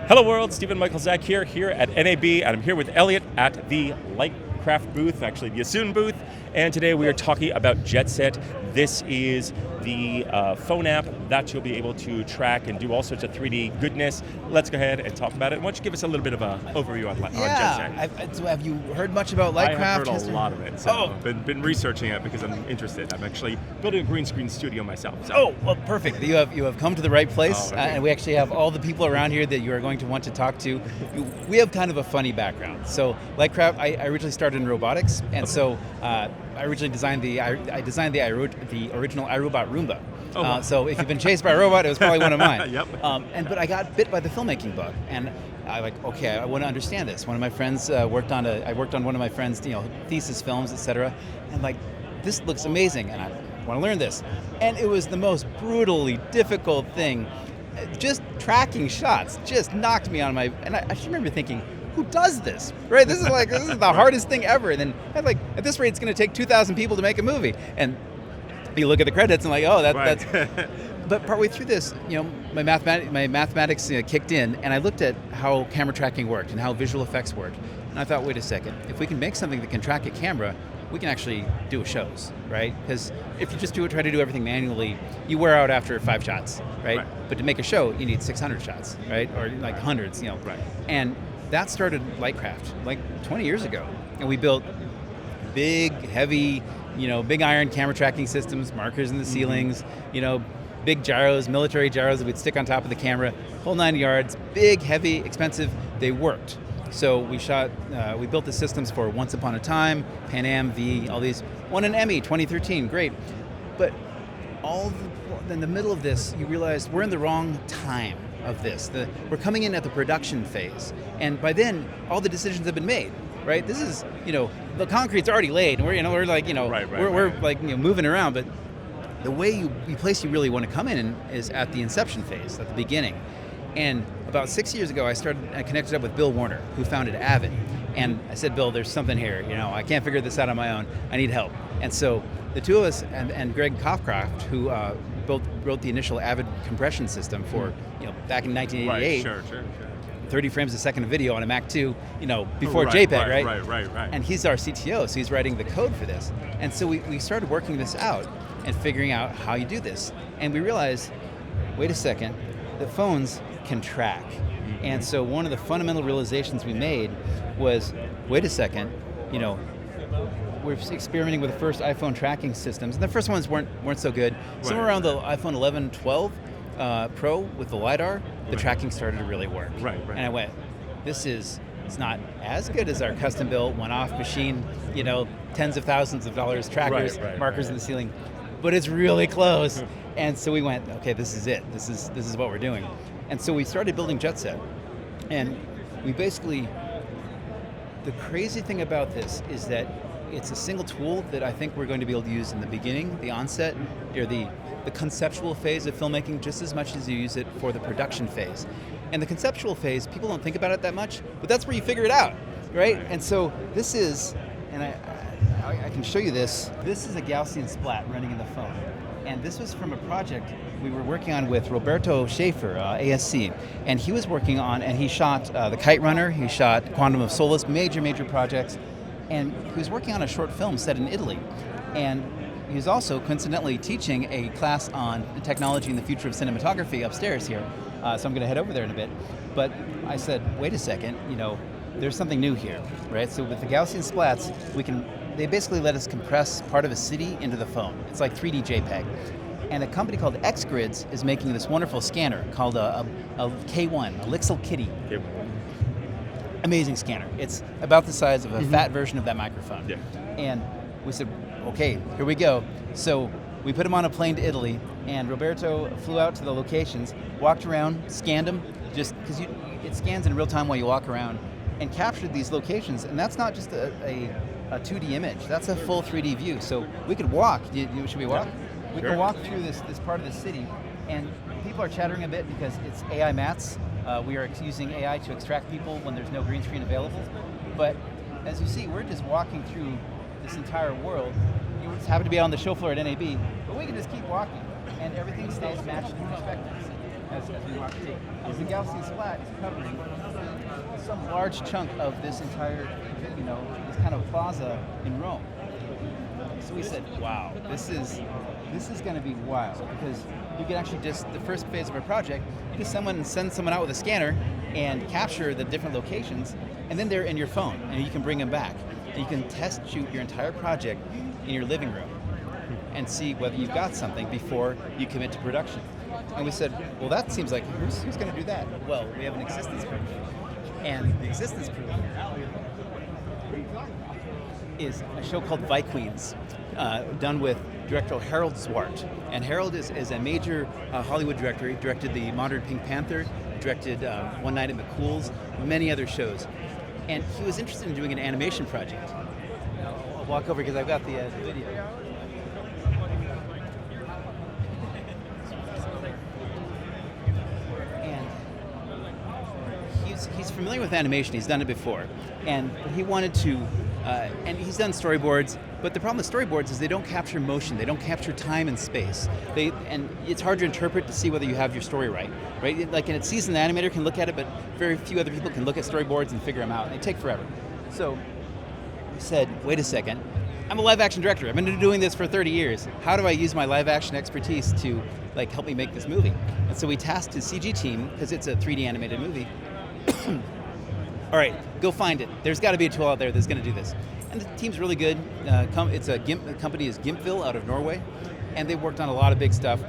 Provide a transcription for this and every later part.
Hello world, Stephen Michael Zach here at NAB, and I'm here with Eliot at the Lightcraft booth, actually the Asun booth, and today we are talking about JETSET. This is the phone app that you'll be able to track and do all sorts of 3D goodness. Let's go ahead and talk about it. Why don't you give us a little bit of an overview on JETSET? So have you heard much about Lightcraft? I have heard a lot of it, so I've been researching it because I'm interested. I'm actually building a green screen studio myself. So. Oh, well, perfect. You have come to the right place, and we actually have all the people around here that you are going to want to talk to. We have kind of a funny background. So Lightcraft, I originally started in robotics, and so I originally designed the original iRobot Roomba. Oh, wow. So if you've been chased by a robot, it was probably one of mine. Yep. But I got bit by the filmmaking bug, and I I want to understand this. One of my friends I worked on one of my friends' thesis films, etc. And this looks amazing, and I want to learn this. And it was the most brutally difficult thing. Just tracking shots just knocked me on my. And I just remember thinking, who does this? Right? This is the hardest thing ever. And then at this rate, it's going to take 2,000 people to make a movie. And you look at the credits and that's. But partway through this, my mathematics kicked in, and I looked at how camera tracking worked and how visual effects worked. And I thought, wait a second, if we can make something that can track a camera, we can actually do shows, right? Because if you just try to do everything manually, you wear out after 5 shots, right? But to make a show, you need 600 shots, right? Or hundreds, Right. And that started Lightcraft 20 years ago, and we built big, heavy, big iron camera tracking systems, markers in the ceilings, big gyros, military gyros that we'd stick on top of the camera, whole 9 yards, big, heavy, expensive. They worked. So we built the systems for Once Upon a Time, Pan Am, V, all these. Won an Emmy, 2013, great. But in the middle of this, you realize we're in the wrong time of this. We're coming in at the production phase, and by then, all the decisions have been made. Right? This is, the concrete's already laid, and we're moving around. But the place you really want to come in is at the inception phase, at the beginning. And about 6 years ago, I connected up with Bill Warner, who founded Avid. And I said, Bill, there's something here. I can't figure this out on my own. I need help. And so the two of us and Greg Kopcraft, who wrote the initial Avid compression system for, back in 1988. Right, sure. 30 frames a second of video on a Mac 2, before JPEG, Right. And he's our CTO, so he's writing the code for this. And so we started working this out and figuring out how you do this. And we realized, wait a second, the phones can track. Mm-hmm. And so one of the fundamental realizations we made was, wait a second, we're experimenting with the first iPhone tracking systems. And the first ones weren't so good. Somewhere around the iPhone 11, 12 Pro with the LiDAR, the tracking started to really work. Right. And I went, it's not as good as our custom-built, one-off machine, tens of thousands of dollars trackers, markers in the ceiling, but it's really close. And so we went, okay, this is it. This is what we're doing. And so we started building JETSET. And we basically, the crazy thing about this is that it's a single tool that I think we're going to be able to use in the beginning, the onset, or the conceptual phase of filmmaking, just as much as you use it for the production phase. And the conceptual phase, people don't think about it that much, but that's where you figure it out, right? And so this is, and I can show you this. This is a Gaussian splat running in the phone. And this was from a project we were working on with Roberto Schaefer, ASC. And he was working on, and he shot The Kite Runner, he shot Quantum of Solace, major projects. And he was working on a short film set in Italy. And he was also coincidentally teaching a class on technology and the future of cinematography upstairs here. So I'm going to head over there in a bit. But I said, wait a second, there's something new here, right? So with the Gaussian splats, they basically let us compress part of a city into the phone. It's like 3D JPEG. And a company called XGrids is making this wonderful scanner called a K1, a Lixil Kitty. Yep. Amazing scanner. It's about the size of a fat version of that microphone. Yeah. And we said, okay, here we go. So we put him on a plane to Italy, and Roberto flew out to the locations, walked around, scanned them, just because it scans in real time while you walk around, and captured these locations. And that's not just a 2D image, that's a full 3D view. So we could walk. Should we walk? Yeah. We can walk through this part of the city, and people are chattering a bit because it's AI mats. We are using AI to extract people when there's no green screen available. But as you see, we're just walking through this entire world. You just happen to be on the show floor at NAB, but we can just keep walking, and everything stays matched in perspective. as we walk through, is the galaxy splat is covering some large chunk of this entire, this kind of plaza in Rome. So we said, wow, this is going to be wild, because you can actually just, the first phase of our project, you just send someone out with a scanner and capture the different locations, and then they're in your phone, and you can bring them back. And you can test shoot your entire project in your living room and see whether you've got something before you commit to production. And we said, well, that seems like, who's going to do that? Well, we have an existence proof. And the existence proof is a show called Vikings, done with director Harold Zwart. And Harold is a major Hollywood director. He directed the modern Pink Panther, directed One Night at McCool's, many other shows. And he was interested in doing an animation project. I'll walk over because I've got the video. He's familiar with animation. He's done it before, and he wanted to, and he's done storyboards. But the problem with storyboards is they don't capture motion. They don't capture time and space. And it's hard to interpret to see whether you have your story right? Like, and a seasoned animator can look at it, but very few other people can look at storyboards and figure them out. And they take forever. So we said, wait a second. I'm a live action director. I've been doing this for 30 years. How do I use my live action expertise to help me make this movie? And so we tasked his CG team, because it's a 3D animated movie. All right, go find it. There's got to be a tool out there that's going to do this. And the team's really good. The company is Gimpville out of Norway, and they've worked on a lot of big stuff.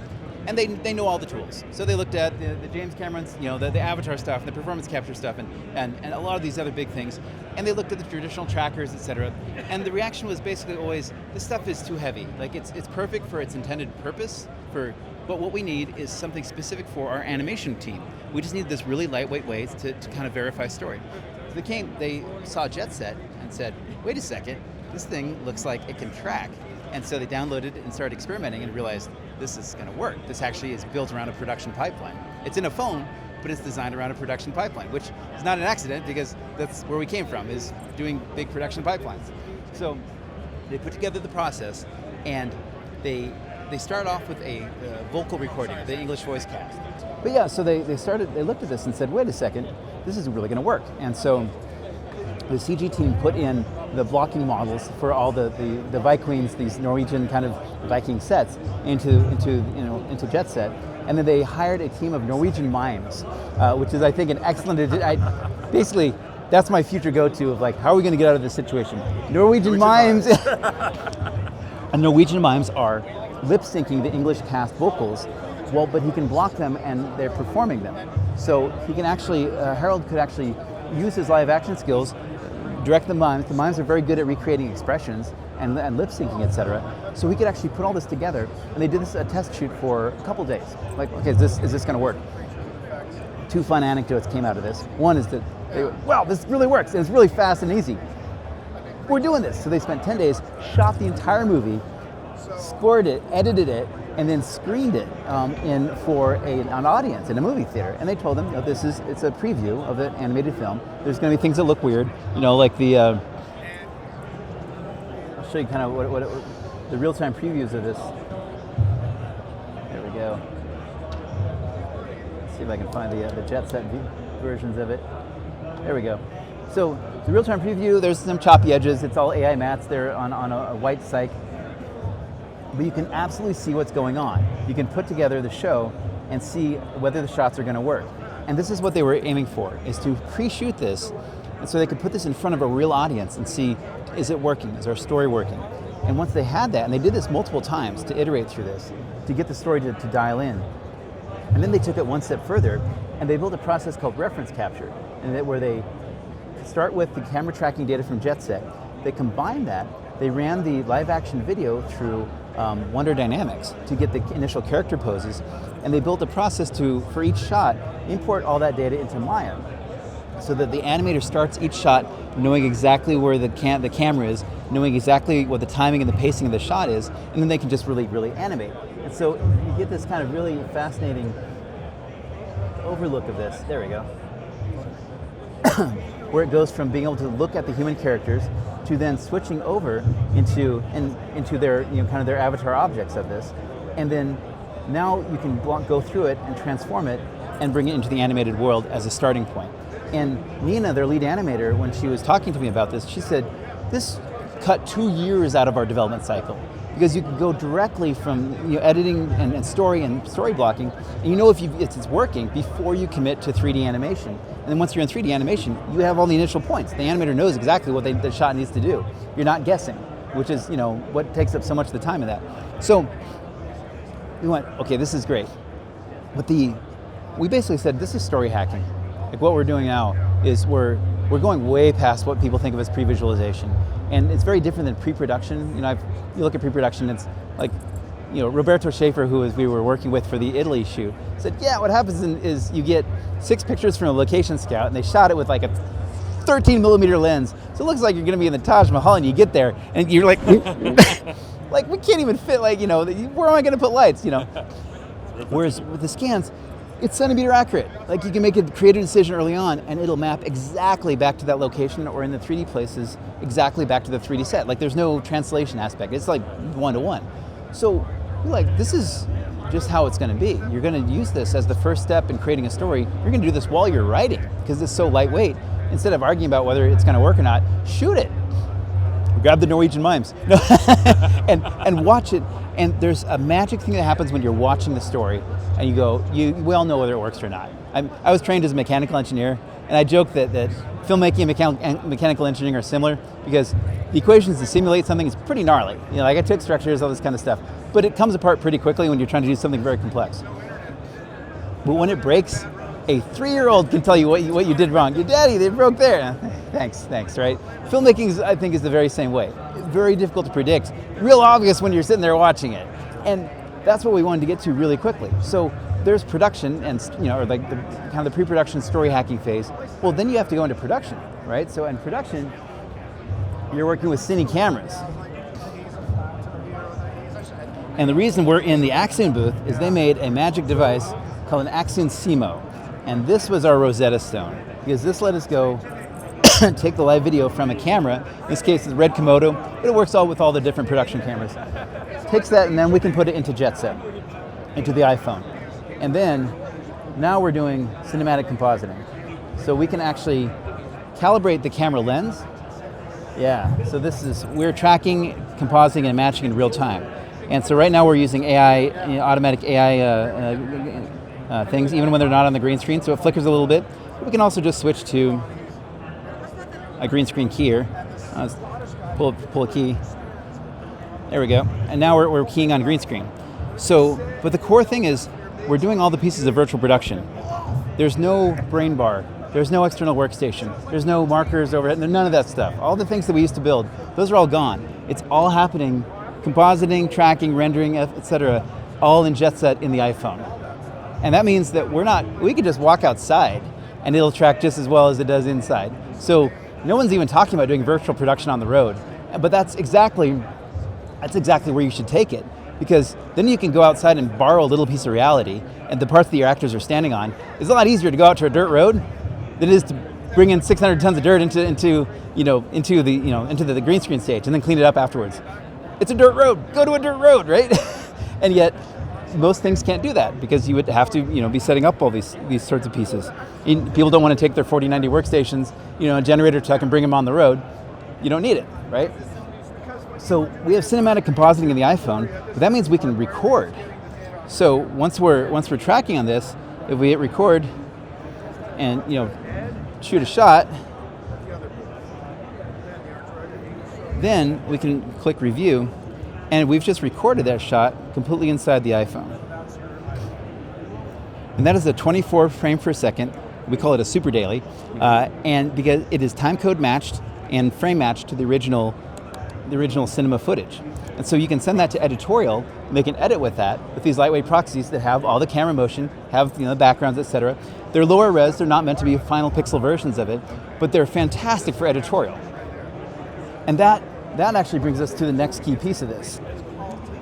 And they know all the tools. So they looked at the James Cameron's, the Avatar stuff, and the performance capture stuff, and a lot of these other big things. And they looked at the traditional trackers, etc. And the reaction was basically always, this stuff is too heavy. Like, it's perfect for its intended purpose, but what we need is something specific for our animation team. We just need this really lightweight way to kind of verify story. So they saw JETSET and said, wait a second, this thing looks like it can track. And so they downloaded it and started experimenting and realized this is going to work. This actually is built around a production pipeline. It's in a phone, but it's designed around a production pipeline, which is not an accident, because that's where we came from, is doing big production pipelines. So they put together the process, and they start off with a vocal recording of the English voice cast. But yeah, so they looked at this and said, wait a second, this is really going to work. And so the CG team put in the blocking models for all the Vikings, these Norwegian kind of Viking sets, into JETSET. And then they hired a team of Norwegian mimes, which is, I think, an excellent, basically, that's my future go-to of how are we going to get out of this situation? Norwegian mimes. And Norwegian mimes are lip syncing the English cast vocals, but he can block them and they're performing them. So he can actually, Harold could actually use his live action skills, direct the mimes. The mimes are very good at recreating expressions and lip syncing, etc. So we could actually put all this together, and they did a test shoot for a couple days. Okay, is this going to work? Two fun anecdotes came out of this. One is that wow, this really works, and it's really fast and easy. We're doing this. So they spent 10 days, shot the entire movie, scored it, edited it, and then screened it for an audience in a movie theater. And they told them, it's a preview of an animated film. There's going to be things that look weird, like the. I'll show you kind of what the real-time previews of this. There we go. Let's see if I can find the JETSET versions of it. There we go. So the real-time preview, there's some choppy edges. It's all AI mats there on a white cyc. But you can absolutely see what's going on. You can put together the show and see whether the shots are going to work. And this is what they were aiming for, is to pre-shoot this, and so they could put this in front of a real audience and see, is it working? Is our story working? And once they had that, and they did this multiple times to iterate through this, to get the story to dial in. And then they took it one step further, and they built a process called reference capture, where they start with the camera tracking data from JETSET. They combine that, they ran the live action video through Wonder Dynamics to get the initial character poses, and they built a process for each shot, import all that data into Maya, so that the animator starts each shot knowing exactly where the camera is, knowing exactly what the timing and the pacing of the shot is, and then they can just really, really animate. And so you get this kind of really fascinating overlook of this. There we go. Where it goes from being able to look at the human characters to then switching over into their kind of their avatar objects of this, and then Now you can go through it and transform it and bring it into the animated world as a starting point. And Nina, their lead animator, when she was talking to me about this, she said, this cut 2 years out of our development cycle, because you can go directly from editing and story blocking, and you know if it's working before you commit to 3D animation. And then once you're in 3D animation, you have all the initial points. The animator knows exactly what the shot needs to do. You're not guessing, which is what takes up so much of the time of that. So we went, okay, this is great. But we basically said, this is story hacking. Like what we're doing now is we're going way past what people think of as pre-visualization. And it's very different than pre-production. You look at pre-production, it's like, Roberto Schaefer, we were working with for the Italy shoot, said, yeah, what happens is you get 6 pictures from a location scout, and they shot it with like a 13 millimeter lens. So it looks like you're gonna be in the Taj Mahal, and you get there, and you're like, like we can't even fit, like, where am I gonna put lights, Whereas with the scans, it's centimeter accurate. Like you can make a creative decision early on and it'll map exactly back to that location, or in the 3D places, exactly back to the 3D set. Like there's no translation aspect. It's like 1-to-1. So you're like, this is just how it's gonna be. You're gonna use this as the first step in creating a story. You're gonna do this while you're writing, because it's so lightweight. Instead of arguing about whether it's gonna work or not, shoot it. Grab the Norwegian mimes and watch it. And there's a magic thing that happens when you're watching the story and you go, we all know whether it works or not. I was trained as a mechanical engineer, and I joke that filmmaking and mechanical engineering are similar, because the equations to simulate something is pretty gnarly. Like I took structures, all this kind of stuff, but it comes apart pretty quickly when you're trying to do something very complex. But when it breaks, a 3-year-old can tell you what you did wrong. Your daddy, they broke there. Thanks, right? Filmmaking, I think, is the very same way. Very difficult to predict. Real obvious when you're sitting there watching it. And that's what we wanted to get to really quickly. So there's production and, or like the kind of the pre-production story hacking phase. Well, then you have to go into production, right? So in production, you're working with cine cameras. And the reason we're in the Axon booth is they made a magic device called an Axon CMO. And this was our Rosetta Stone, because this let us go take the live video from a camera. In this case, it's Red Komodo, but it works with all the different production cameras. Takes that, and then we can put it into JETSET, into the iPhone. And then, now we're doing cinematic compositing. So we can actually calibrate the camera lens. Yeah, so we're tracking, compositing, and matching in real time. And so right now we're using AI, automatic AI things, even when they're not on the green screen, so it flickers a little bit. We can also just switch to a green screen keyer. Pull a key. There we go. And now we're keying on green screen. So, but the core thing is, we're doing all the pieces of virtual production. There's no brain bar. There's no external workstation. There's no markers overhead. None of that stuff. All the things that we used to build, those are all gone. It's all happening, compositing, tracking, rendering, etc., all in JETSET in the iPhone. And that means that we could just walk outside and it'll track just as well as it does inside. So no one's even talking about doing virtual production on the road. But that's exactly where you should take it, because then you can go outside and borrow a little piece of reality, and the parts that your actors are standing on. It's a lot easier to go out to a dirt road than it is to bring in 600 tons of dirt into the green screen stage and then clean it up afterwards. It's a dirt road. Go to a dirt road, right? And yet, most things can't do that, because you would have to, be setting up all these sorts of pieces. People don't want to take their 4090 workstations, a generator truck, and bring them on the road. You don't need it, right? So we have cinematic compositing in the iPhone, but that means we can record. So once we're tracking on this, if we hit record and shoot a shot, then we can click review. And we've just recorded that shot completely inside the iPhone. And that is a 24 frame per second. We call it a super daily. And because it is time code matched and frame matched to the original cinema footage. And so you can send that to editorial, make an edit with that, with these lightweight proxies that have all the camera motion, have the backgrounds, etc. They're lower res, they're not meant to be final pixel versions of it, but they're fantastic for editorial. And that actually brings us to the next key piece of this.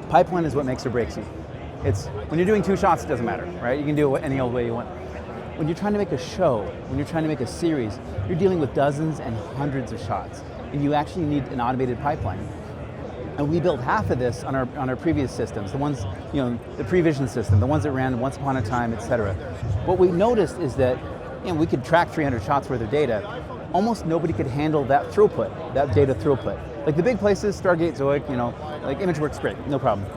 Pipeline is what makes or breaks you. It's when you're doing 2 shots, it doesn't matter, right? You can do it any old way you want. When you're trying to make a show, when you're trying to make a series, you're dealing with dozens and hundreds of shots, and you actually need an automated pipeline. And we built half of this on our previous systems, the ones, the Prevision system, the ones that ran once upon a time, et cetera. What we noticed is that we could track 300 shots worth of data. Almost nobody could handle that throughput, that data throughput. Like the big places, Stargate, Zoic, like ImageWorks, great, no problem.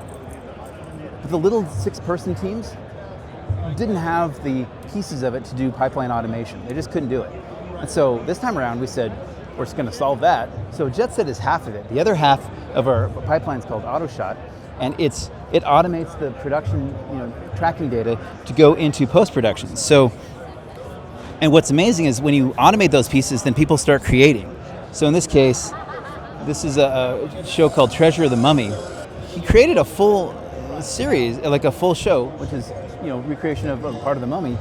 But the little 6-person teams didn't have the pieces of it to do pipeline automation. They just couldn't do it. And so this time around we said, we're just going to solve that. So JETSET is half of it. The other half of our pipeline is called AutoShot, and it automates the production tracking data to go into post-production. So, and what's amazing is when you automate those pieces, then people start creating. So in this case, this is a show called Treasure of the Mummy. He created a full series, like a full show, which is recreation of part of the mummy,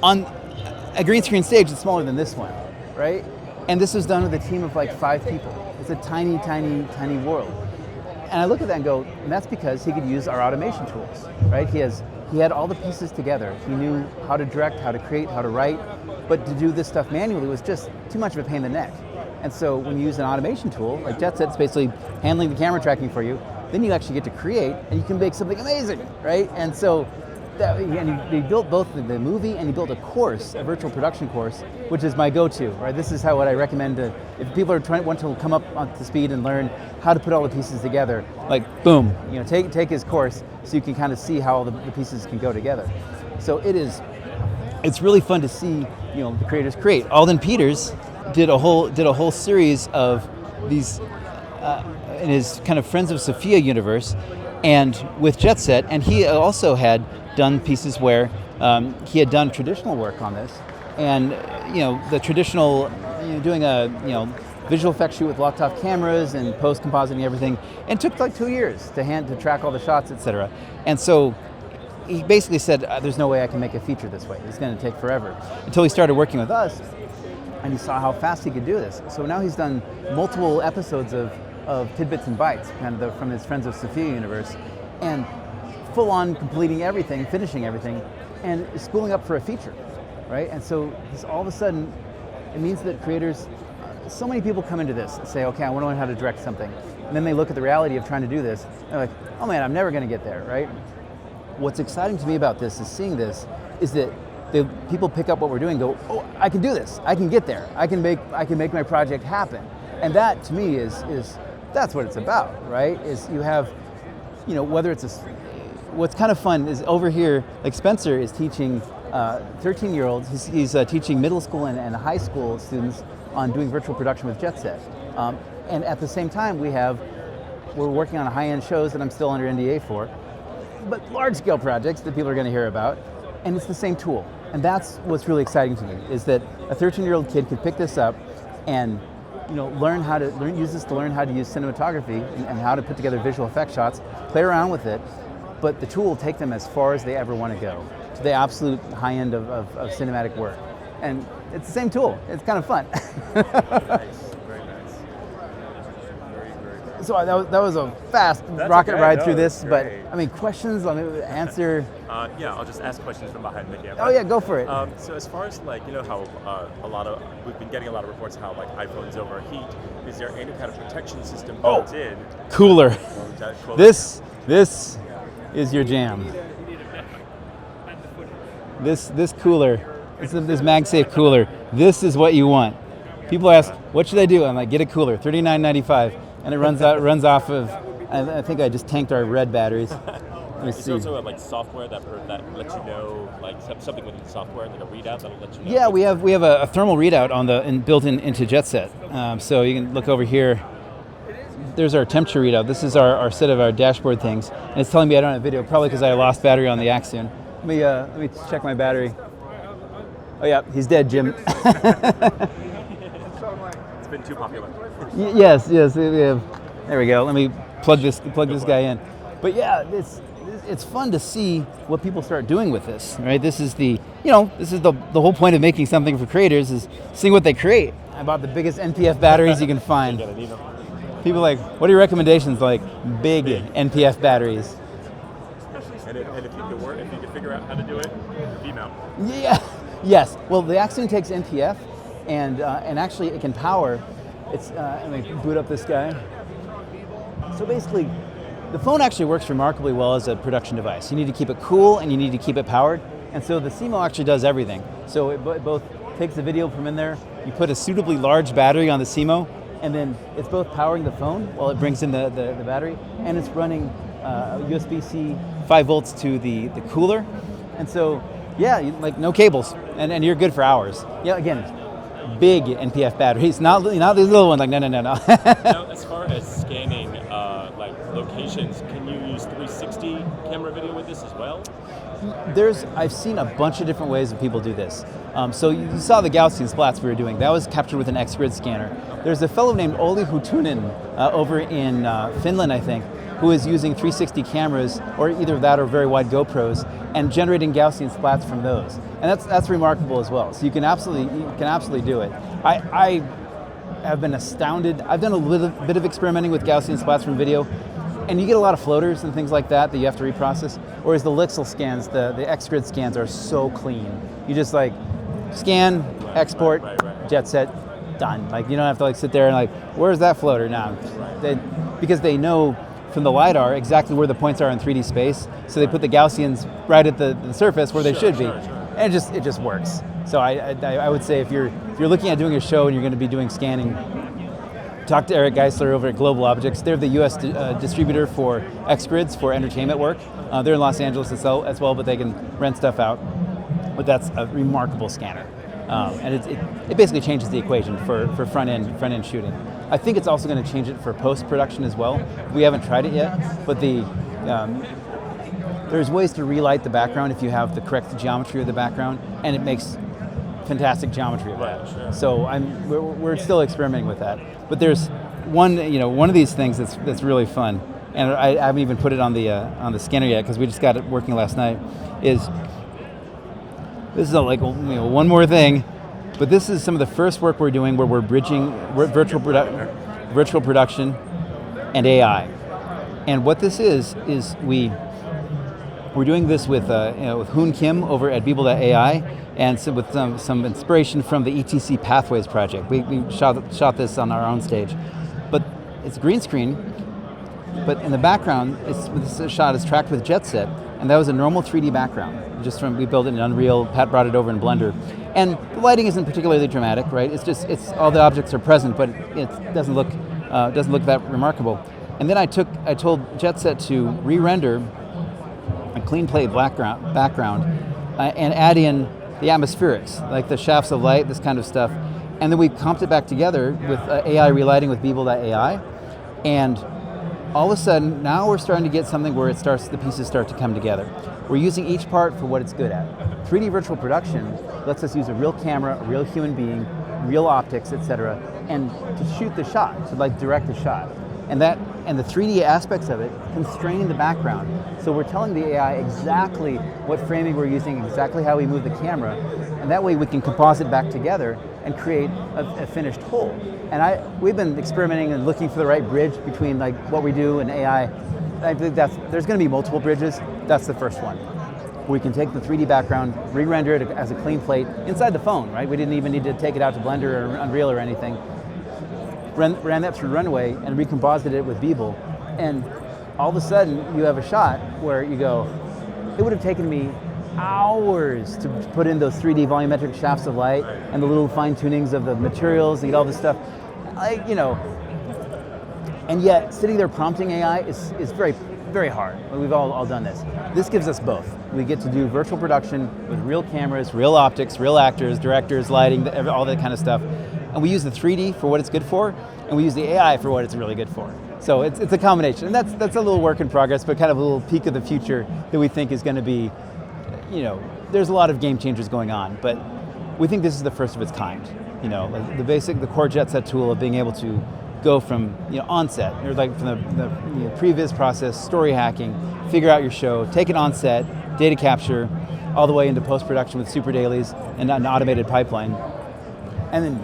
on a green screen stage that's smaller than this one, right? And this was done with a team of like 5 people. It's a tiny, tiny, tiny world. And I look at that and go, and that's because he could use our automation tools, right? He had all the pieces together. He knew how to direct, how to create, how to write, but to do this stuff manually was just too much of a pain in the neck. And so when you use an automation tool, like JETSET, it's basically handling the camera tracking for you, then you actually get to create, and you can make something amazing, right? And so, he built both the movie, and he built a course, a virtual production course, which is my go-to, right? This is what I recommend if people want to come up to speed and learn how to put all the pieces together. Like, boom, take his course so you can kind of see how all the pieces can go together. So it's really fun to see, the creators create. Alden Peters did a whole series of these in his kind of Friends of Sophia universe, and with JETSET, and he also had done pieces where he had done traditional work on this, and the traditional doing a visual effects shoot with locked off cameras and post compositing everything, and it took like 2 years to track all the shots, etc. And so he basically said, there's no way I can make a feature this way. It's going to take forever. Until he started working with us, and he saw how fast he could do this. So now he's done multiple episodes of Tidbits and Bytes, from his Friends of Sophia universe, and full on completing everything, finishing everything, and spooling up for a feature, right? And so all of a sudden, it means that creators, so many people come into this and say, okay, I want to learn how to direct something. And then they look at the reality of trying to do this, and they're like, oh man, I'm never going to get there, right? What's exciting to me about this is seeing this, is that people pick up what we're doing and go, oh, I can do this, I can get there, I can make my project happen. And that, to me, is that's what it's about, right? Is you have, whether it's what's kind of fun is over here, like Spencer is teaching 13-year-olds, he's teaching middle school and high school students on doing virtual production with JETSET. And at the same time, we're working on high-end shows that I'm still under NDA for, but large-scale projects that people are going to hear about, and it's the same tool. And that's what's really exciting to me, is that a 13-year-old kid could pick this up and use this to learn how to use cinematography and how to put together visual effect shots, play around with it, but the tool will take them as far as they ever want to go, to the absolute high end of cinematic work. And it's the same tool. It's kind of fun. Very nice. Very nice. Very So that was a fast rocket ride through this, but I mean, questions, let me answer. Yeah, I'll just ask questions from behind the camera. Oh yeah, go for it. So as far as how we've been getting a lot of reports how iPhones overheat. Is there any kind of protection system built in? Cooler. This is your jam. This cooler, this MagSafe cooler. This is what you want. People ask, what should I do? I'm like, get a cooler, $39.95, and it runs off of. I think I just tanked our red batteries. Let me see. Is there also like software that lets you know, like something within the software, like a readout that'll let you know? Yeah, we have a thermal readout built into JETSET. So you can look over here. There's our temperature readout. This is our set of our dashboard things, and it's telling me I don't have video, probably because I lost battery on the Axion. Let me check my battery. Oh yeah, he's dead, Jim. It's been too popular. Yes. We have. There we go. Let me plug this guy in. But yeah, it's fun to see what people start doing with this, right? This is the whole point of making something for creators, is seeing what they create. I bought the biggest NPF batteries you can find. People are like, what are your recommendations? Like big NPF batteries. And if you can figure out how to do it, V-mount. Yeah. Yes. Well, the Axion takes NPF, and actually it can power. Let me boot up this guy. So basically, the phone actually works remarkably well as a production device. You need to keep it cool and you need to keep it powered. And so the CMO actually does everything. So it both takes the video from in there, you put a suitably large battery on the CMO, and then it's both powering the phone while it brings in the battery, and it's running USB-C 5 volts to the cooler. And so, yeah, like no cables, and you're good for hours. Yeah, again, big NPF batteries, not these little ones, like no. Now, as far as scanning like locations, can you use 360 camera video with this as well? I've seen a bunch of different ways that people do this. So you saw the Gaussian splats we were doing. That was captured with an X-Grid scanner. There's a fellow named Olli Hutunen over in Finland, I think, who is using 360 cameras, or either that or very wide GoPros, and generating Gaussian splats from those. And that's remarkable as well. So you can absolutely do it. I have been astounded. I've done a little bit of experimenting with Gaussian splats from video, and you get a lot of floaters and things like that you have to reprocess. Whereas the Lixel scans, the X-Grid scans are so clean. You just like scan, export, JETSET, done. Like you don't have to like sit there and like, where's that floater now? Because they know from the LiDAR exactly where the points are in 3D space, so they put the Gaussians right at the surface where they should be, and it just works. So I would say if you're looking at doing a show and you're going to be doing scanning, talk to Eric Geisler over at Global Objects. They're the U.S. distributor for X-Grids for entertainment work. They're in Los Angeles as well, but they can rent stuff out. But that's a remarkable scanner, and it basically changes the equation for front end shooting. I think it's also going to change it for post-production as well. We haven't tried it yet, but there's ways to relight the background if you have the correct geometry of the background, and it makes fantastic geometry of that. Sure. So we're still experimenting with that. But there's one of these things that's really fun, and I haven't even put it on the scanner yet because we just got it working last night. This is one more thing. But this is some of the first work we're doing where we're bridging virtual production and AI. And what this is we're doing this with Hoon Kim over at Beeble.ai, and so with some inspiration from the ETC Pathways project. We shot this on our own stage. But it's green screen, but in the background, this shot is tracked with JETSET, and that was a normal 3D background. We built it in Unreal, Pat brought it over in Blender. And the lighting isn't particularly dramatic, right? It's all the objects are present, but it doesn't look that remarkable. And then I told JETSET to re-render a clean plate background and add in the atmospherics, like the shafts of light, this kind of stuff. And then we comped it back together with AI relighting with Beeble.ai. And all of a sudden, now we're starting to get something where the pieces start to come together. We're using each part for what it's good at. 3D virtual production lets us use a real camera, a real human being, real optics, etc., and to shoot the shot, to like direct the shot. And the 3D aspects of it constrain the background. So we're telling the AI exactly what framing we're using, exactly how we move the camera, and that way we can composite back together and create a finished whole. And we've been experimenting and looking for the right bridge between like what we do and AI. I think there's going to be multiple bridges. That's the first one. We can take the 3D background, re-render it as a clean plate inside the phone, right? We didn't even need to take it out to Blender or Unreal or anything. Ran that through Runway and recomposited it with Beeble, and all of a sudden you have a shot where you go, it would have taken me hours to put in those 3D volumetric shafts of light and the little fine tunings of the materials to get all this stuff, and yet sitting there prompting AI is very, very hard. We've all done this. This gives us both. We get to do virtual production with real cameras, real optics, real actors, directors, lighting, all that kind of stuff. And we use the 3D for what it's good for, and we use the AI for what it's really good for. So it's a combination, and that's a little work in progress, but kind of a little peek of the future that we think is going to be, there's a lot of game changers going on, but we think this is the first of its kind. The core JETSET tool of being able to go from on-set, or like from the previs process, story hacking, figure out your show, take it on-set, data capture, all the way into post-production with super dailies and an automated pipeline. And then,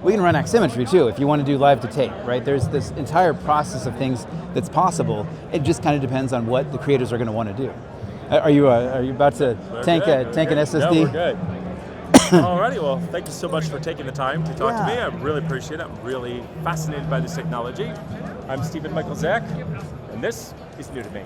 we can run oximetry too if you want to do live to tape, right? There's this entire process of things that's possible. It just kind of depends on what the creators are going to want to do. Are you about to tank an SSD? No, we're good. Alrighty, well, thank you so much for taking the time to talk to me. I really appreciate it. I'm really fascinated by this technology. I'm Stephen Michael Zach, and this is new to me.